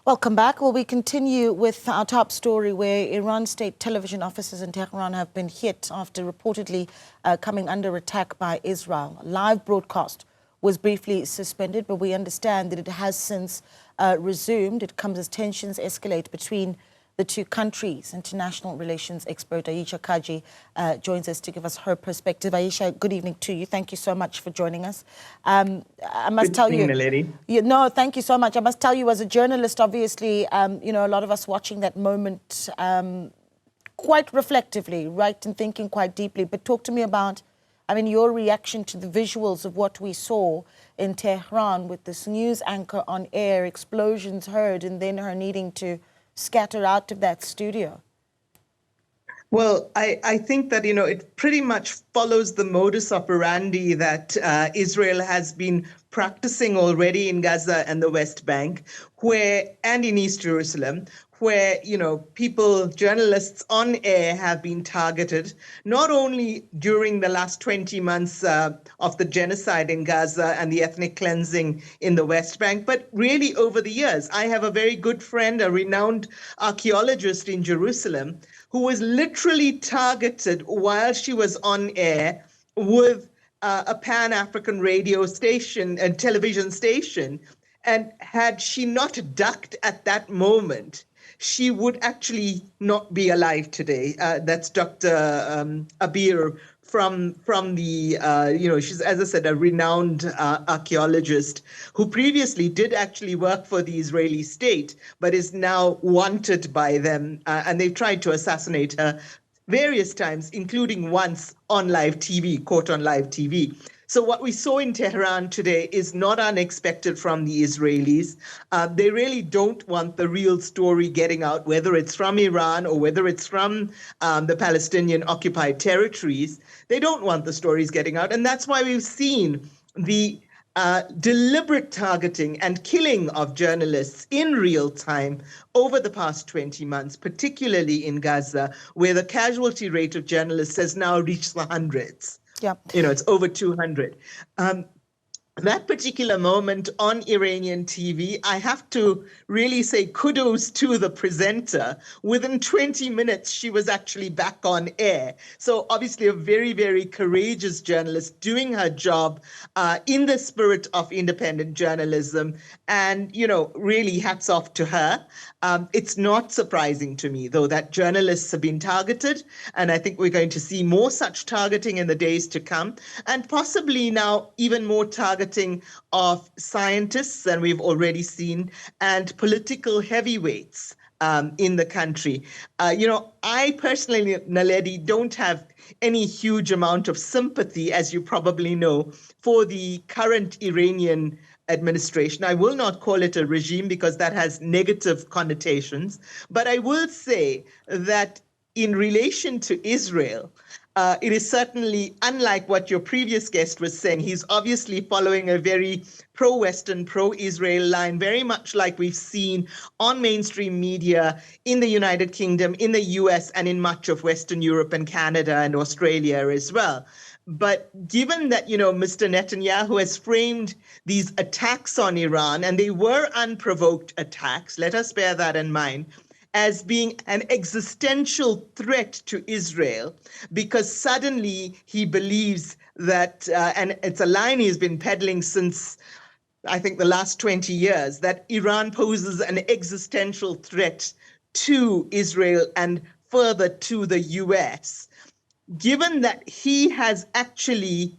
Welcome back. Well, we continue with our top story where Iran state television offices in Tehran have been hit after reportedly coming under attack by Israel. Live broadcast was briefly suspended, but we understand that it has since resumed. It comes as tensions escalate between the two countries. International relations expert Ayesha Kajee joins us to give us her perspective. Ayesha, good evening to you. Thank you so much for joining us. I must tell you, no, thank you so much. I must tell you, as a journalist, obviously, you know, a lot of us watching that moment quite reflectively, right, and thinking quite deeply. But talk to me about, I mean, your reaction to the visuals of what we saw in Tehran with this news anchor on air, explosions heard, and then her needing to scatter out of that studio. Well, I think that, you know, it pretty much follows the modus operandi that Israel has been practicing already in Gaza and the West Bank, and in East Jerusalem, where, you know, journalists on air have been targeted, not only during the last 20 months of the genocide in Gaza and the ethnic cleansing in the West Bank, but really over the years. I have a very good friend, a renowned archaeologist in Jerusalem, who was literally targeted while she was on air with a Pan-African radio station and television station. And had she not ducked at that moment, she would actually not be alive today. That's Dr. Abir from the, you know, she's, as I said, a renowned archaeologist who previously did actually work for the Israeli state, but is now wanted by them. And they've tried to assassinate her various times, including once on live TV, caught on live TV. So what we saw in Tehran today is not unexpected from the Israelis. They really don't want the real story getting out, whether it's from Iran or whether it's from the Palestinian occupied territories. They don't want the stories getting out. And that's why we've seen the deliberate targeting and killing of journalists in real time over the past 20 months, particularly in Gaza, where the casualty rate of journalists has now reached the hundreds. Yeah. You know, it's over 200. That particular moment on Iranian TV, I have to really say kudos to the presenter. Within 20 minutes, she was actually back on air. So obviously a very, very courageous journalist doing her job in the spirit of independent journalism. And, you know, really hats off to her. It's not surprising to me, though, that journalists have been targeted. And I think we're going to see more such targeting in the days to come, and possibly now even more targeting of scientists than we've already seen, and political heavyweights in the country. You know, I personally, Naledi, don't have any huge amount of sympathy, as you probably know, for the current Iranian administration. I will not call it a regime because that has negative connotations, but I will say that in relation to Israel, it is certainly unlike what your previous guest was saying. He's obviously following a very pro-Western, pro-Israel line, very much like we've seen on mainstream media in the United Kingdom, in the US, and in much of Western Europe and Canada and Australia as well. But given that, you know, Mr. Netanyahu has framed these attacks on Iran, and they were unprovoked attacks, let us bear that in mind, as being an existential threat to Israel, because suddenly he believes that, and it's a line he's been peddling since, I think, the last 20 years, that Iran poses an existential threat to Israel and further to the US. Given that he has actually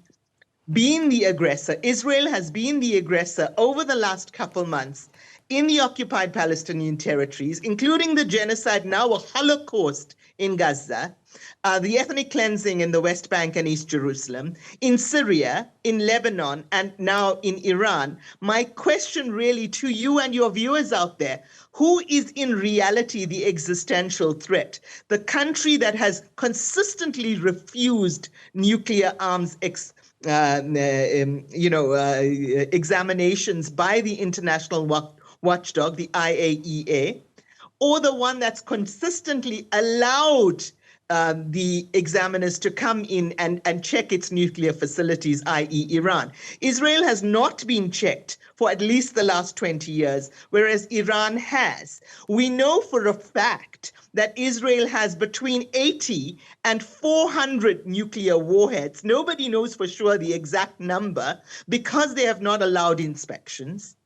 been the aggressor, Israel has been the aggressor over the last couple months in the occupied Palestinian territories, including the genocide, now a Holocaust in Gaza, the ethnic cleansing in the West Bank and East Jerusalem, in Syria, in Lebanon, and now in Iran. My question really to you and your viewers out there, who is in reality the existential threat? The country that has consistently refused nuclear arms examinations by the international watchdog, the IAEA, or the one that's consistently allowed the examiners to come in and check its nuclear facilities, i.e. Iran. Israel has not been checked for at least the last 20 years, whereas Iran has. We know for a fact that Israel has between 80 and 400 nuclear warheads. Nobody knows for sure the exact number because they have not allowed inspections.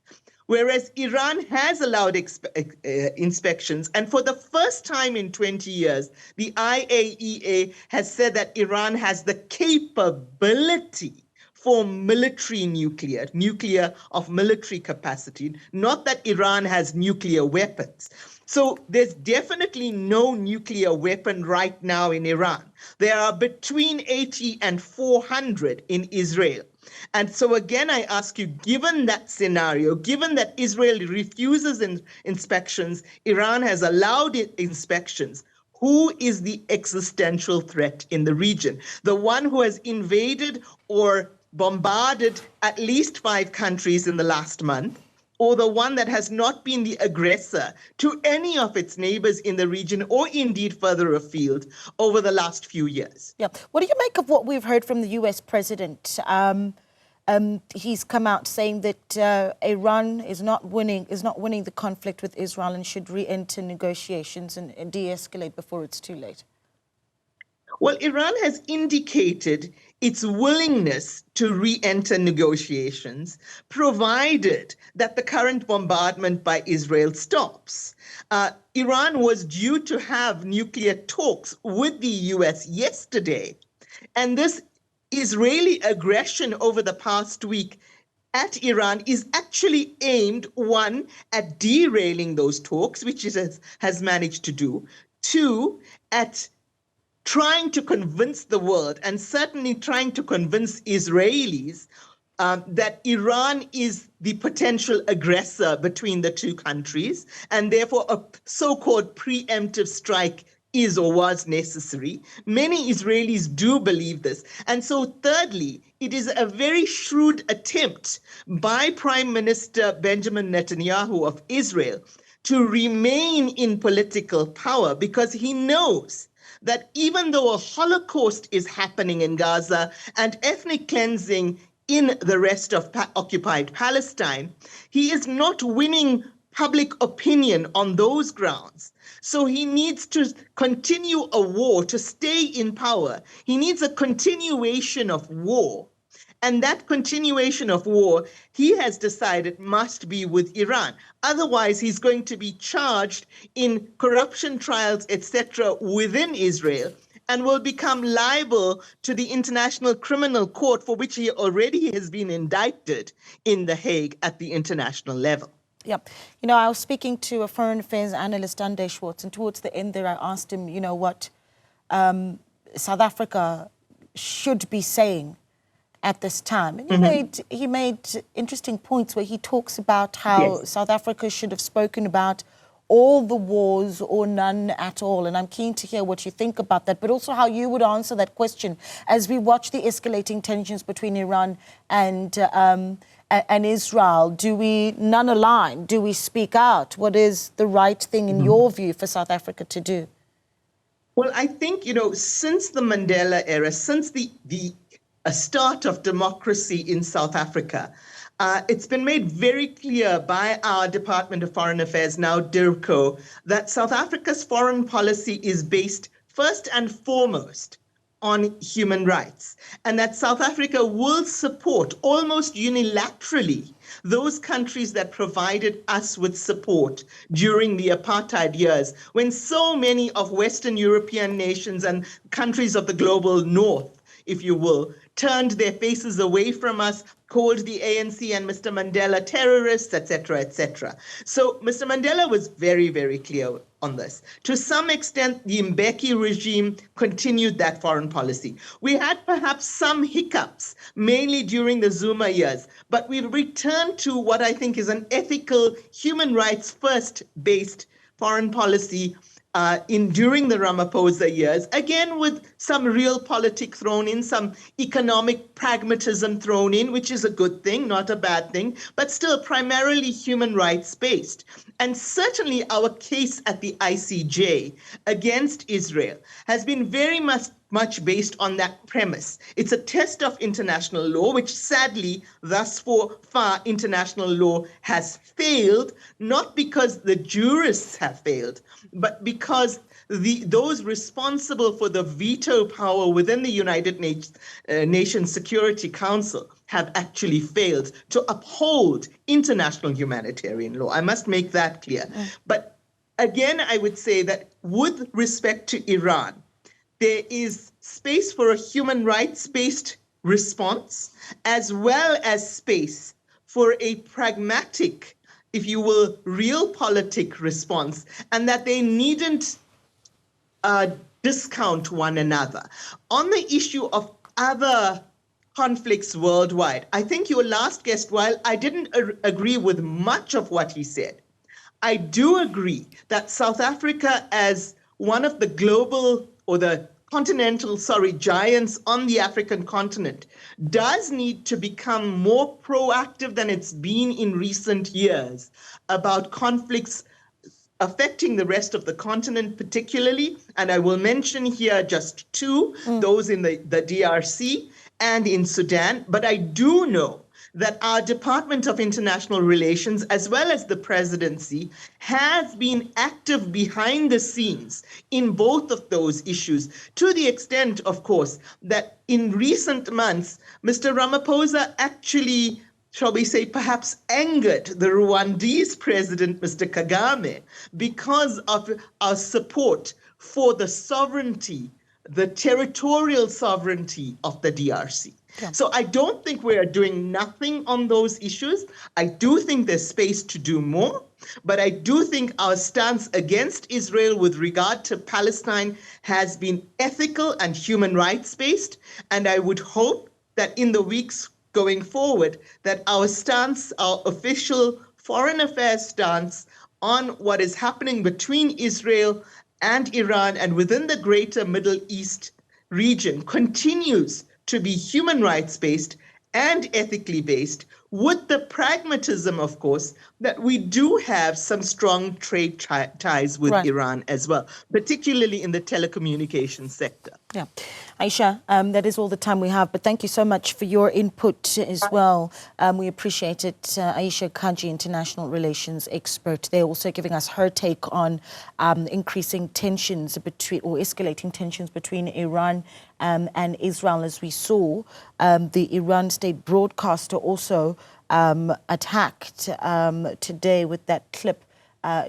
Whereas Iran has allowed inspections. And for the first time in 20 years, the IAEA has said that Iran has the capability for military nuclear of military capacity, not that Iran has nuclear weapons. So there's definitely no nuclear weapon right now in Iran. There are between 80 and 400 in Israel. And so again, I ask you, given that scenario, given that Israel refuses inspections, Iran has allowed inspections, who is the existential threat in the region? The one who has invaded or bombarded at least 5 countries in the last month, or the one that has not been the aggressor to any of its neighbors in the region or indeed further afield over the last few years? Yeah. What do you make of what we've heard from the US president? He's come out saying that Iran is not winning the conflict with Israel and should re-enter negotiations and de-escalate before it's too late. Well, Iran has indicated its willingness to re-enter negotiations, provided that the current bombardment by Israel stops. Iran was due to have nuclear talks with the US yesterday, and this Israeli aggression over the past week at Iran is actually aimed, one, at derailing those talks, which it has managed to do, two, at trying to convince the world, and certainly trying to convince Israelis, that Iran is the potential aggressor between the two countries, and therefore a so-called preemptive strike is or was necessary. Many Israelis do believe this. And so thirdly, it is a very shrewd attempt by Prime Minister Benjamin Netanyahu of Israel to remain in political power, because he knows that even though a Holocaust is happening in Gaza and ethnic cleansing in the rest of occupied Palestine, he is not winning public opinion on those grounds. So he needs to continue a war to stay in power. He needs a continuation of war. And that continuation of war, he has decided, must be with Iran. Otherwise, he's going to be charged in corruption trials, etc., within Israel, and will become liable to the International Criminal Court, for which he already has been indicted in The Hague at the international level. Yeah. You know, I was speaking to a foreign affairs analyst, Ande Schwartz, and towards the end there, I asked him, you know, what South Africa should be saying at this time. And he made interesting points where he talks about how South Africa should have spoken about all the wars or none at all. And I'm keen to hear what you think about that, but also how you would answer that question as we watch the escalating tensions between Iran and Israel. Do we none align? Do we speak out? What is the right thing in your view for South Africa to do? Well, I think, you know, since the Mandela era, since the start of democracy in South Africa, it's been made very clear by our Department of Foreign Affairs, now DIRCO, that South Africa's foreign policy is based first and foremost on human rights, and that South Africa will support almost unilaterally those countries that provided us with support during the apartheid years, when so many of Western European nations and countries of the global north, if you will, turned their faces away from us, called the ANC and Mr. Mandela terrorists, etc., etc. So Mr. Mandela was very, very clear on this. To some extent, the Mbeki regime continued that foreign policy. We had perhaps some hiccups, mainly during the Zuma years, but we've returned to what I think is an ethical, human rights first based foreign policy during the Ramaphosa years, again with some realpolitik thrown in, some economic pragmatism thrown in, which is a good thing, not a bad thing, but still primarily human rights based. And certainly our case at the ICJ against Israel has been very much based on that premise. It's a test of international law, which sadly, thus far, international law has failed, not because the jurists have failed, but because those responsible for the veto power within the United Nations Security Council have actually failed to uphold international humanitarian law. I must make that clear. But again, I would say that with respect to Iran, there is space for a human rights-based response, as well as space for a pragmatic, if you will, realpolitik response, and that they needn't discount one another. On the issue of other conflicts worldwide, I think your last guest, while I didn't agree with much of what he said, I do agree that South Africa, as one of the global or the continental, giants on the African continent, does need to become more proactive than it's been in recent years about conflicts affecting the rest of the continent particularly. And I will mention here just two, those in the DRC and in Sudan. But I do know that our Department of International Relations, as well as the presidency, has been active behind the scenes in both of those issues, to the extent, of course, that in recent months, Mr. Ramaphosa actually, shall we say, perhaps angered the Rwandese president, Mr. Kagame, because of our support for the sovereignty, the territorial sovereignty of the DRC. Yeah. So I don't think we are doing nothing on those issues. I do think there's space to do more, but I do think our stance against Israel with regard to Palestine has been ethical and human rights based. And I would hope that in the weeks going forward, that our stance, our official foreign affairs stance on what is happening between Israel and Iran and within the greater Middle East region continues to be human rights based and ethically based, with the pragmatism, of course, that we do have some strong trade ties with Iran as well, particularly in the telecommunications sector. Yeah. Ayesha, that is all the time we have, but thank you so much for your input as well. We appreciate it. Ayesha Kajee, international relations expert. They're also giving us her take on increasing tensions between, or escalating tensions between Iran and Israel. As we saw, the Iran state broadcaster also attacked today with that clip.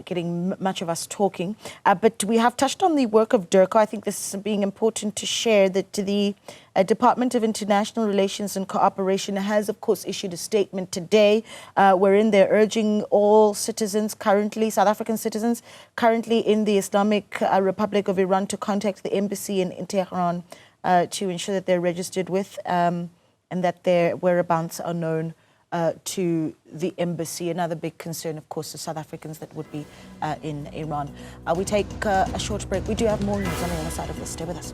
Getting much of us talking. But we have touched on the work of DIRCO. I think this is being important to share, that the Department of International Relations and Cooperation has, of course, issued a statement today wherein they're urging all citizens currently, South African citizens, currently in the Islamic Republic of Iran to contact the embassy in Tehran to ensure that they're registered with and that their whereabouts are known to the embassy. Another big concern, of course, the South Africans that would be in Iran. We take a short break. We do have more news on the other side of this. Stay with us.